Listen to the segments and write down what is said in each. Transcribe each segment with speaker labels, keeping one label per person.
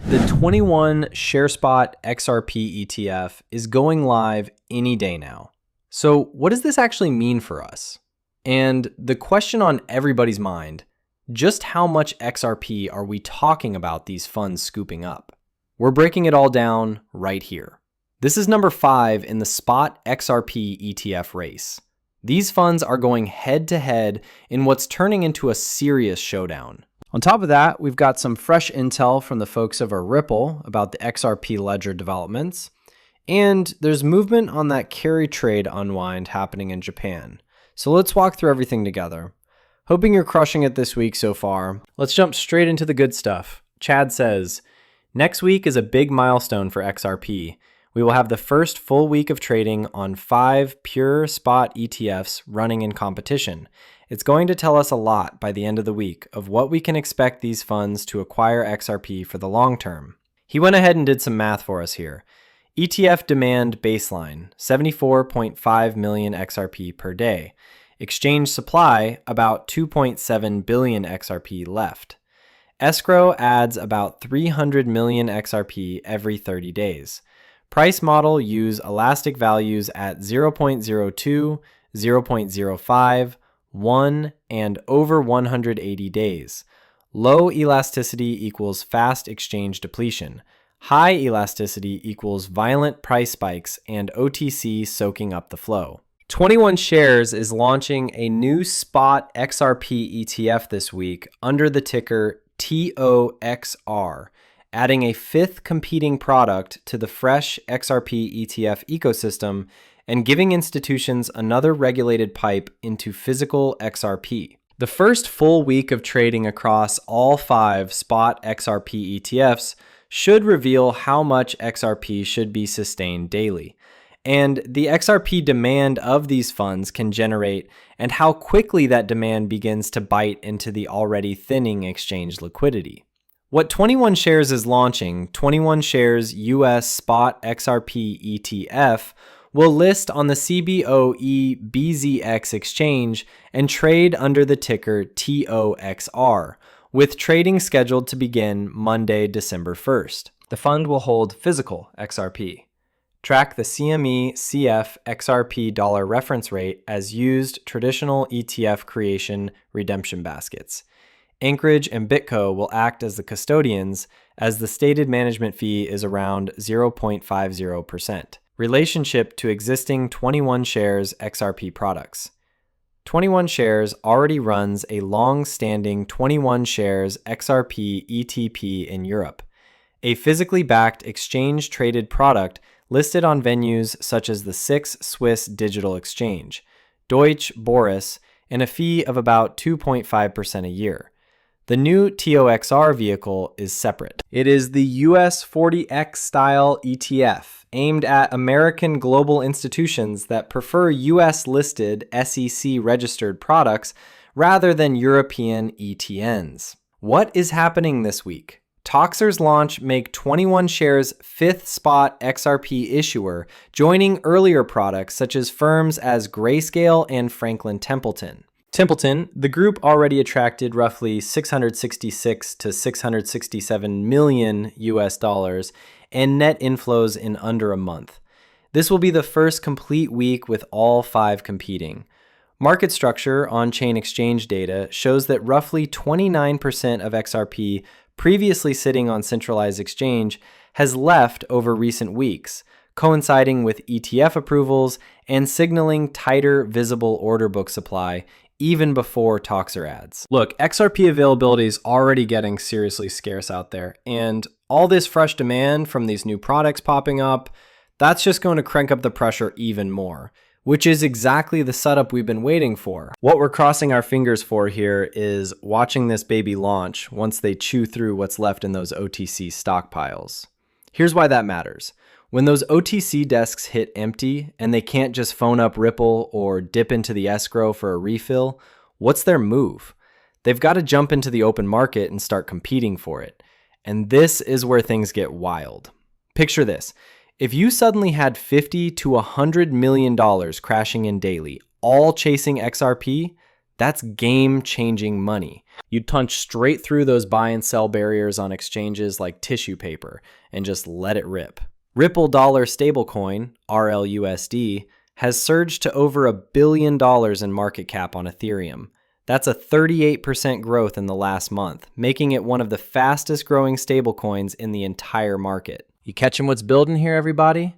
Speaker 1: The 21 ShareSpot XRP ETF is going live any day now. So what does this actually mean for us? And the question on everybody's mind, just how much XRP are we talking about these funds scooping up? We're breaking it all down right here. This is number 5 in the spot XRP ETF race. These funds are going head to head in what's turning into a serious showdown. On top of that, we've got some fresh intel from the folks over Ripple about the XRP ledger developments, and there's movement on that carry trade unwind happening in Japan. So let's walk through everything together. Hoping you're crushing it this week so far. Let's jump straight into the good stuff. Chad says, next week is a big milestone for XRP. We will have the first full week of trading on 5 pure spot ETFs running in competition. It's going to tell us a lot by the end of the week of what we can expect these funds to acquire XRP for the long term. He went ahead and did some math for us here. ETF demand baseline, 74.5 million XRP per day. Exchange supply, about 2.7 billion XRP left. Escrow adds about 300 million XRP every 30 days. Price model use elastic values at 0.02, 0.05, 1, and over 180 days. Low elasticity equals fast exchange depletion. High elasticity equals violent price spikes and OTC soaking up the flow. 21 Shares is launching a new spot XRP ETF this week under the ticker TOXR, adding a 5th competing product to the fresh XRP ETF ecosystem and giving institutions another regulated pipe into physical XRP. The first full week of trading across all 5 spot XRP ETFs should reveal how much XRP should be sustained daily, and the XRP demand of these funds can generate, and how quickly that demand begins to bite into the already thinning exchange liquidity. What 21 Shares is launching, 21 Shares US Spot XRP ETF, will list on the CBOE BZX exchange and trade under the ticker TOXR, with trading scheduled to begin Monday, December 1st. The fund will hold physical XRP. Track the CME CF XRP dollar reference rate as used traditional ETF creation redemption baskets. Anchorage and BitCo will act as the custodians, as the stated management fee is around 0.50%. Relationship to existing 21 Shares XRP products. 21 Shares already runs a long-standing 21 Shares XRP ETP in Europe, a physically backed exchange-traded product listed on venues such as the SIX Swiss Digital Exchange, Deutsche Börse, and a fee of about 2.5% a year. The new TOXR vehicle is separate. It is the US 40X style ETF, aimed at American global institutions that prefer US-listed SEC-registered products rather than European ETNs. What is happening this week? Toxer's launch make 21 Shares 5th spot XRP issuer, joining earlier products such as firms as Grayscale and Franklin Templeton. The group already attracted roughly 666 to 667 million US dollars and net inflows in under a month. This will be the first complete week with all 5 competing. Market structure on-chain exchange data shows that roughly 29% of XRP previously sitting on centralized exchange has left over recent weeks, coinciding with ETF approvals and signaling tighter visible order book supply even before Toxer ads. Look, XRP availability is already getting seriously scarce out there, and all this fresh demand from these new products popping up, that's just going to crank up the pressure even more, which is exactly the setup we've been waiting for. What we're crossing our fingers for here is watching this baby launch once they chew through what's left in those OTC stockpiles. Here's why that matters. When those OTC desks hit empty and they can't just phone up Ripple or dip into the escrow for a refill, what's their move? They've got to jump into the open market and start competing for it. And this is where things get wild. Picture this. If you suddenly had $50 to $100 million crashing in daily, all chasing XRP, That's game-changing money. You'd punch straight through those buy and sell barriers on exchanges like tissue paper and just let it rip. Ripple Dollar stablecoin, RLUSD, has surged to over $1 billion in market cap on Ethereum. That's a 38% growth in the last month, making it one of the fastest growing stablecoins in the entire market. You catching what's building here, everybody?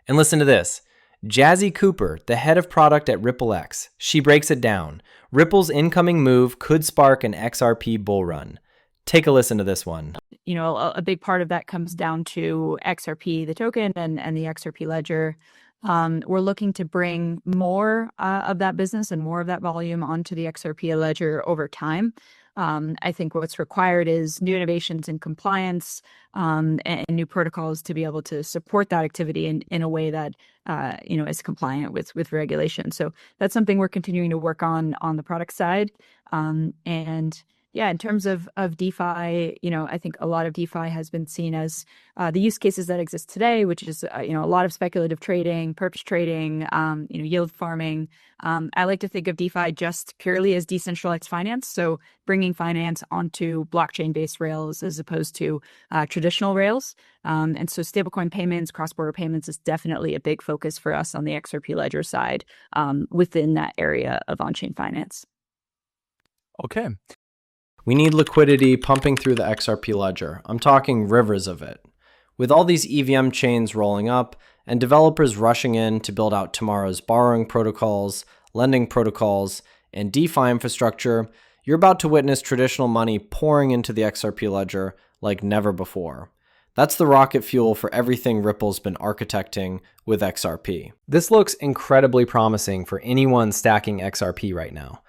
Speaker 1: And listen to this. Jazzy Cooper, the head of product at RippleX, she breaks it down. Ripple's incoming move could spark an XRP bull run. Take a listen to this one.
Speaker 2: You know, a big part of that comes down to XRP, the token, and the XRP ledger. We're looking to bring more of that business and more of that volume onto the XRP ledger over time. I think what's required is new innovations in compliance and new protocols to be able to support that activity in a way that is compliant with regulation. So that's something we're continuing to work on the product side. And yeah, in terms of DeFi, I think a lot of DeFi has been seen as the use cases that exist today, which is a lot of speculative trading, perps trading, yield farming. I like to think of DeFi just purely as decentralized finance, so bringing finance onto blockchain-based rails as opposed to traditional rails. And so stablecoin payments, cross-border payments is definitely a big focus for us on the XRP ledger side within that area of on-chain finance.
Speaker 1: Okay. We need liquidity pumping through the XRP ledger. I'm talking rivers of it. With all these EVM chains rolling up and developers rushing in to build out tomorrow's borrowing protocols, lending protocols, and DeFi infrastructure, you're about to witness traditional money pouring into the XRP ledger like never before. That's the rocket fuel for everything Ripple's been architecting with XRP. This looks incredibly promising for anyone stacking XRP right now.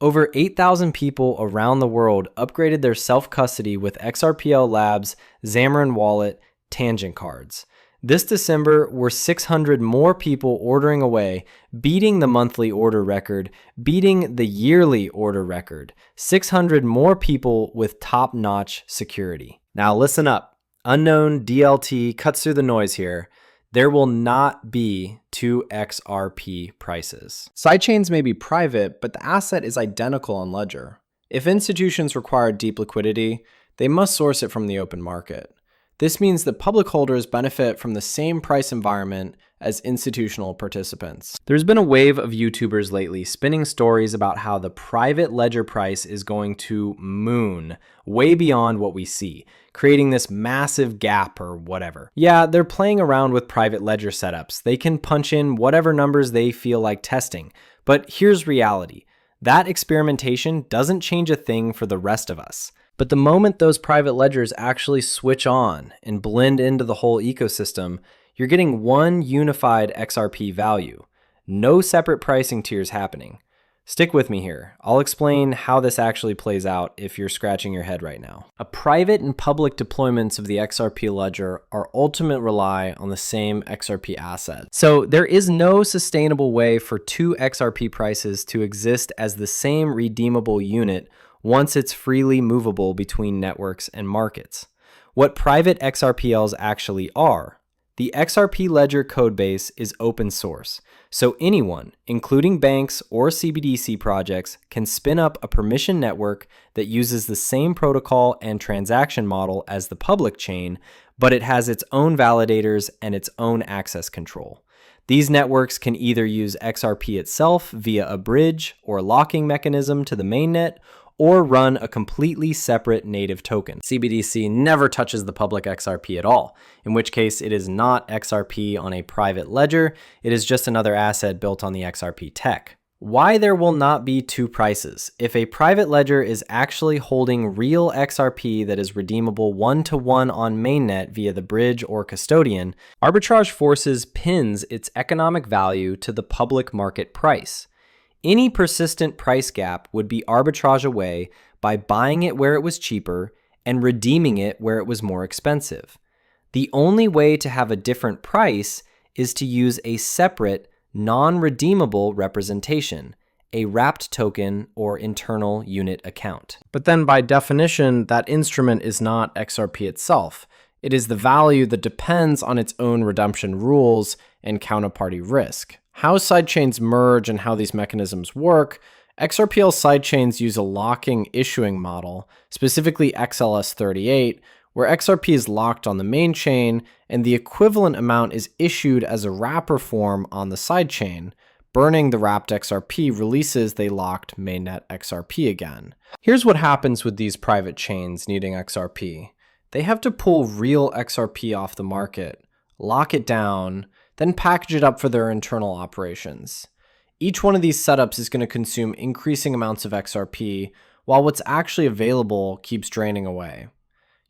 Speaker 1: Over 8,000 people around the world upgraded their self-custody with XRPL Labs, Xamarin Wallet, Tangent cards. This December, were 600 more people ordering away, beating the monthly order record, beating the yearly order record. 600 more people with top-notch security. Now listen up. Unknown DLT cuts through the noise here. There will not be two XRP prices. Sidechains may be private, but the asset is identical on Ledger. If institutions require deep liquidity, they must source it from the open market. This means that public holders benefit from the same price environment as institutional participants. There's been a wave of YouTubers lately spinning stories about how the private ledger price is going to moon way beyond what we see, creating this massive gap or whatever. Yeah, they're playing around with private ledger setups. They can punch in whatever numbers they feel like testing. But here's reality. That experimentation doesn't change a thing for the rest of us. But the moment those private ledgers actually switch on and blend into the whole ecosystem, you're getting one unified XRP value. No separate pricing tiers happening. Stick with me here. I'll explain how this actually plays out if you're scratching your head right now. A private and public deployments of the XRP ledger are ultimately rely on the same XRP asset. So there is no sustainable way for two XRP prices to exist as the same redeemable unit once it's freely movable between networks and markets. What private XRPLs actually are. The XRP ledger codebase is open source, so anyone, including banks or CBDC projects, can spin up a permission network that uses the same protocol and transaction model as the public chain, but it has its own validators and its own access control. These networks can either use XRP itself via a bridge or locking mechanism to the mainnet, or run a completely separate native token. CBDC never touches the public XRP at all, in which case it is not XRP on a private ledger, it is just another asset built on the XRP tech. Why there will not be two prices? If a private ledger is actually holding real XRP that is redeemable one-to-one on mainnet via the bridge or custodian, arbitrage forces pins its economic value to the public market price. Any persistent price gap would be arbitrage away by buying it where it was cheaper and redeeming it where it was more expensive. The only way to have a different price is to use a separate, non-redeemable representation, a wrapped token or internal unit account. But then by definition, that instrument is not XRP itself. It is the value that depends on its own redemption rules and counterparty risk. How sidechains merge and how these mechanisms work, XRPL sidechains use a locking issuing model, specifically XLS38, where XRP is locked on the main chain and the equivalent amount is issued as a wrapper form on the sidechain. Burning the wrapped XRP releases the locked mainnet XRP again. Here's what happens with these private chains needing XRP. They have to pull real XRP off the market, lock it down, then package it up for their internal operations. Each one of these setups is going to consume increasing amounts of XRP, while what's actually available keeps draining away.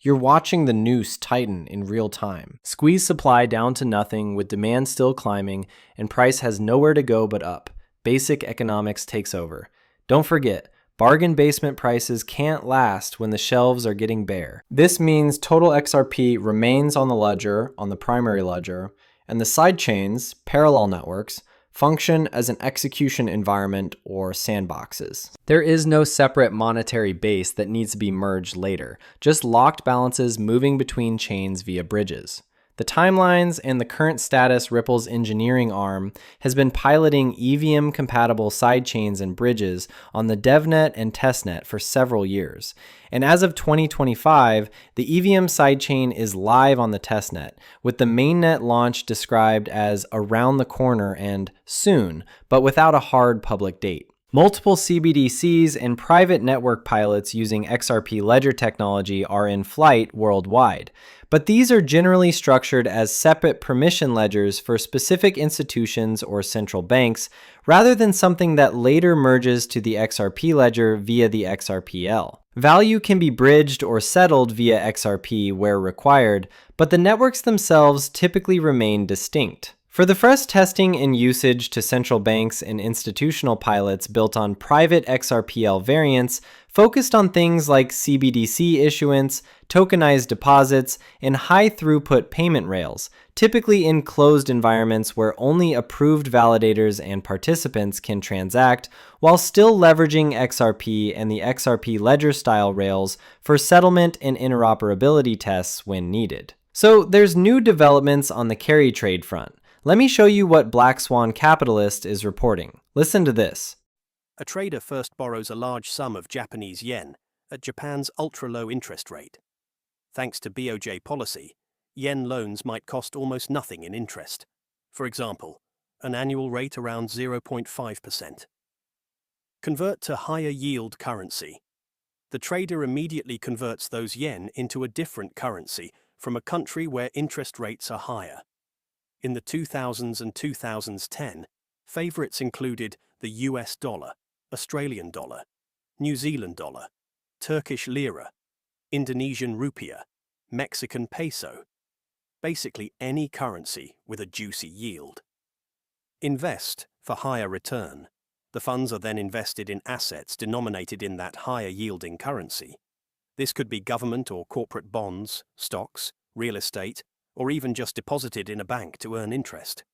Speaker 1: You're watching the noose tighten in real time. Squeeze supply down to nothing with demand still climbing and price has nowhere to go but up. Basic economics takes over. Don't forget, bargain basement prices can't last when the shelves are getting bare. This means total XRP remains on the ledger, on the primary ledger, and the sidechains, parallel networks, function as an execution environment or sandboxes. There is no separate monetary base that needs to be merged later, just locked balances moving between chains via bridges. The timelines and the current status Ripple's engineering arm has been piloting EVM-compatible sidechains and bridges on the DevNet and testnet for several years. And as of 2025, the EVM sidechain is live on the testnet, with the mainnet launch described as around the corner and soon, but without a hard public date. Multiple CBDCs and private network pilots using XRP ledger technology are in flight worldwide, but these are generally structured as separate permission ledgers for specific institutions or central banks, rather than something that later merges to the XRP ledger via the XRPL. Value can be bridged or settled via XRP where required, but the networks themselves typically remain distinct. For the fresh testing and usage to central banks and institutional pilots built on private XRPL variants focused on things like CBDC issuance, tokenized deposits, and high-throughput payment rails, typically in closed environments where only approved validators and participants can transact, while still leveraging XRP and the XRP ledger-style rails for settlement and interoperability tests when needed. So there's new developments on the carry trade front. Let me show you what Black Swan Capitalist is reporting. Listen to this.
Speaker 3: A trader first borrows a large sum of Japanese yen at Japan's ultra-low interest rate. Thanks to BOJ policy, yen loans might cost almost nothing in interest. For example, an annual rate around 0.5%. Convert to higher yield currency. The trader immediately converts those yen into a different currency from a country where interest rates are higher. In the 2000s and 2010, favorites included the US dollar, Australian dollar, New Zealand dollar, Turkish lira, Indonesian rupiah, Mexican peso, basically any currency with a juicy yield. Invest for higher return. The funds are then invested in assets denominated in that higher yielding currency. This could be government or corporate bonds, stocks, real estate, or even just deposited in a bank to earn interest.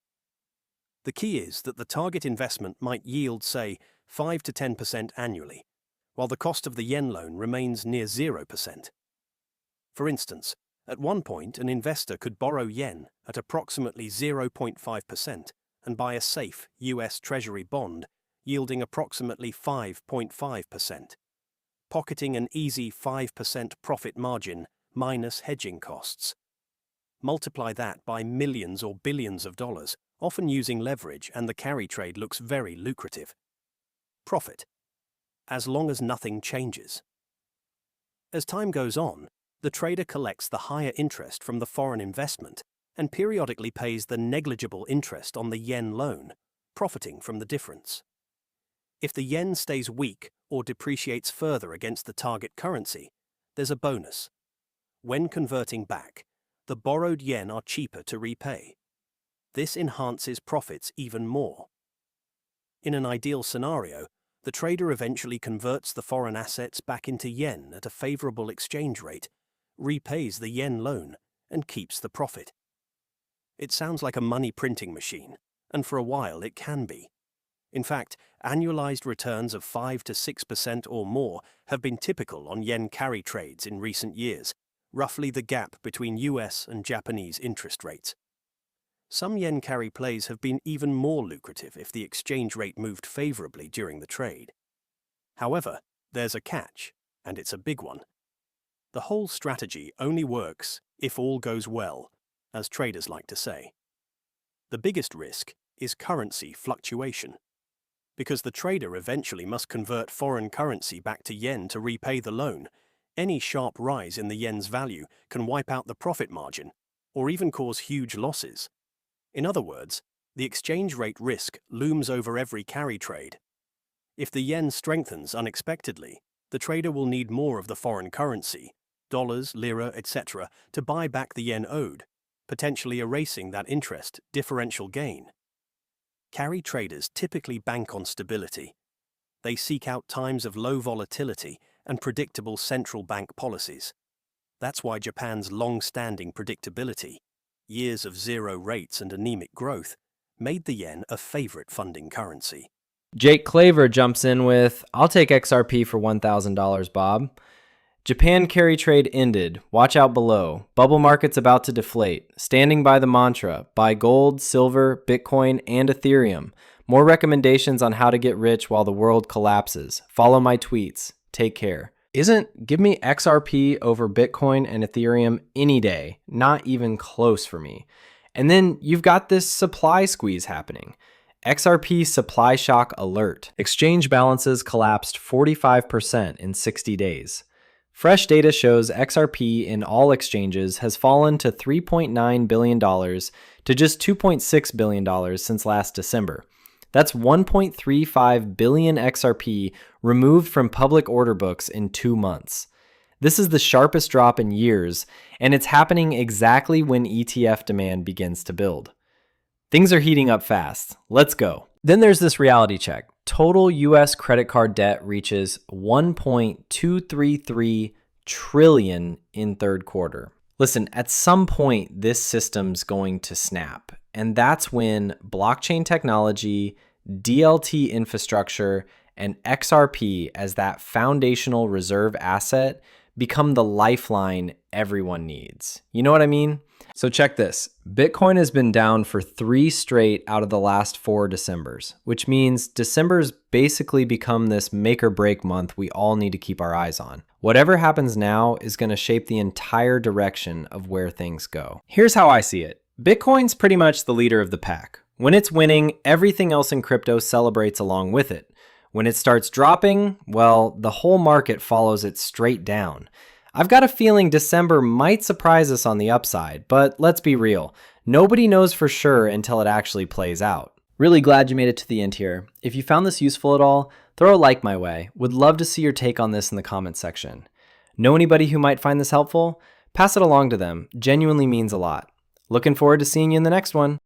Speaker 3: The key is that the target investment might yield, say, 5 to 10% annually, while the cost of the yen loan remains near 0%. For instance, at one point an investor could borrow yen at approximately 0.5% and buy a safe US Treasury bond yielding approximately 5.5%, pocketing an easy 5% profit margin minus hedging costs. Multiply that by millions or billions of dollars, often using leverage, and the carry trade looks very lucrative. Profit, as long as nothing changes. As time goes on, the trader collects the higher interest from the foreign investment and periodically pays the negligible interest on the yen loan, profiting from the difference. If the yen stays weak or depreciates further against the target currency, there's a bonus. When converting back, the borrowed yen are cheaper to repay. This enhances profits even more. In an ideal scenario, the trader eventually converts the foreign assets back into yen at a favorable exchange rate, repays the yen loan, and keeps the profit. It sounds like a money printing machine, and for a while it can be. In fact, annualized returns of 5 to 6% or more have been typical on yen carry trades in recent years, roughly the gap between US and Japanese interest rates. Some yen carry plays have been even more lucrative if the exchange rate moved favorably during the trade. However, there's a catch, and it's a big one. The whole strategy only works if all goes well, as traders like to say. The biggest risk is currency fluctuation, because the trader eventually must convert foreign currency back to yen to repay the loan. Any sharp rise in the yen's value can wipe out the profit margin, or even cause huge losses. In other words, the exchange rate risk looms over every carry trade. If the yen strengthens unexpectedly, the trader will need more of the foreign currency, dollars, lira, etc., to buy back the yen owed, potentially erasing that interest differential gain. Carry traders typically bank on stability. They seek out times of low volatility and predictable central bank policies. That's why Japan's long-standing predictability, years of zero rates and anemic growth, made the yen a favorite funding currency.
Speaker 1: Jake Claver jumps in with, I'll take XRP for $1,000, Bob. Japan carry trade ended. Watch out below. Bubble market's about to deflate. Standing by the mantra. Buy gold, silver, Bitcoin, and Ethereum. More recommendations on how to get rich while the world collapses. Follow my tweets. Take care. Give me XRP over Bitcoin and Ethereum any day. Not even close for me. And then you've got this supply squeeze happening. XRP supply shock alert. Exchange balances collapsed 45% in 60 days. Fresh data shows XRP in all exchanges has fallen to $3.9 billion to just $2.6 billion since last December. That's 1.35 billion XRP removed from public order books in 2 months. This is the sharpest drop in years, and it's happening exactly when ETF demand begins to build. Things are heating up fast. Let's go. Then there's this reality check. Total US credit card debt reaches $1.233 trillion in third quarter. Listen, at some point, this system's going to snap. And that's when blockchain technology, DLT infrastructure, and XRP as that foundational reserve asset become the lifeline everyone needs. You know what I mean? So check this. Bitcoin has been down for 3 straight out of the last 4 Decembers, which means December's basically become this make or break month we all need to keep our eyes on. Whatever happens now is going to shape the entire direction of where things go. Here's how I see it. Bitcoin's pretty much the leader of the pack. When it's winning, everything else in crypto celebrates along with it. When it starts dropping, well, the whole market follows it straight down. I've got a feeling December might surprise us on the upside, but let's be real. Nobody knows for sure until it actually plays out. Really glad you made it to the end here. If you found this useful at all, throw a like my way. Would love to see your take on this in the comments section. Know anybody who might find this helpful? Pass it along to them. Genuinely means a lot. Looking forward to seeing you in the next one.